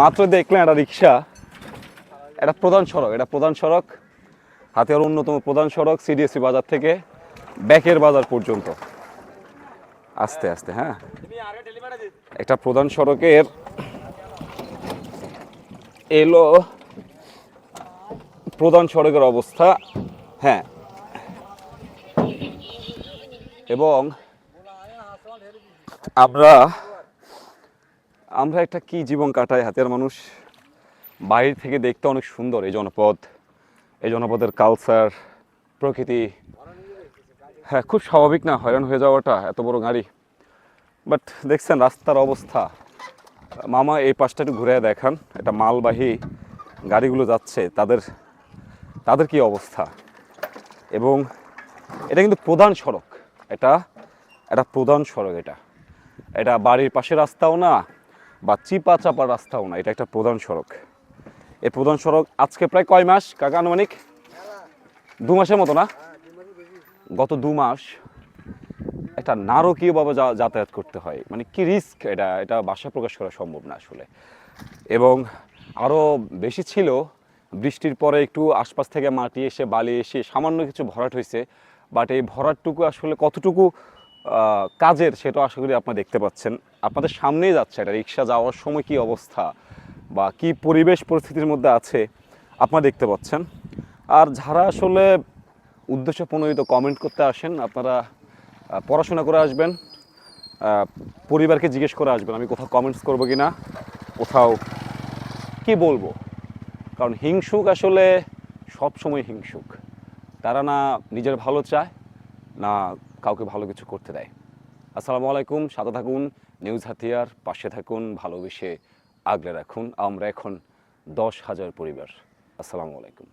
মাত্র দেখলেন একটা রিক্সা, এটা প্রধান সড়ক হাতিয়ার অন্যতম প্রধান সড়ক সিডিএসসি বাজার থেকে ব্যাকের বাজার পর্যন্ত। আস্তে আস্তে, হ্যাঁ, একটা প্রধান সড়কের এলো প্রধান সড়কের অবস্থা। হ্যাঁ, এবং আমরা আমরা একটা কি জীবন কাটাই হাতিয়ার মানুষ। বাইরে থেকে দেখতে অনেক সুন্দর এই জনপদের কালচার, প্রকৃতি। হ্যাঁ, খুব স্বাভাবিক না হয়রান হয়ে যাওয়াটা, এত বড় গাড়ি। বাট দেখছেন রাস্তার অবস্থা। মামা এই পাশটা একটু ঘুরে দেখান, এটা মালবাহী গাড়িগুলো যাচ্ছে, তাদের তাদের কি অবস্থা। এবং এটা কিন্তু প্রধান সড়ক, এটা এটা প্রধান সড়ক, এটা বাড়ির পাশে রাস্তাও না বা চিপা চাপা রাস্তাও না, এটা একটা প্রধান সড়ক। এই প্রধান সড়ক আজকে প্রায় কয় মাস কাকা আনুমানিক? 2 মাসের মতো না? গত 2 মাস একটা নারকীয়ভাবে যাতায়াত করতে হয়, মানে কি রিস্ক, এটা ভাষা প্রকাশ করা সম্ভব না আসলে। এবং আরও বেশি ছিল, বৃষ্টির পরে একটু আশপাশ থেকে মাটি এসে বালি এসে সামান্য কিছু ভরাট হয়েছে। বাট এই ভরাটটুকু আসলে কতটুকু কাজের সেটা আশা করি আপনারা দেখতে পাচ্ছেন, আপনাদের সামনেই যাচ্ছে। এটা রিক্সা যাওয়ার সময় কি অবস্থা বা কি পরিবেশ পরিস্থিতির মধ্যে আছে আপনারা দেখতে পাচ্ছেন। আর যারা আসলে উদ্দেশ্য প্রণোদিত কমেন্ট করতে আসেন, আপনারা পড়াশোনা করে আসবেন, পরিবারকে জিজ্ঞেস করে আসবেন আমি কোথাও কমেন্টস করবো কি না, কোথাও কি বলবো। কারণ হিংসুক আসলে সব সময় হিংসুক, তারা না নিজের ভালো চায় না কাউকে ভালো কিছু করতে দেয়। আসসালামু আলাইকুম, সাথে থাকুন নিউজ হাতিয়ার, পাশে থাকুন, ভালোবেসে আগলে রাখুন। আমরা এখন 10,000 পরিবার। আসসালামু আলাইকুম।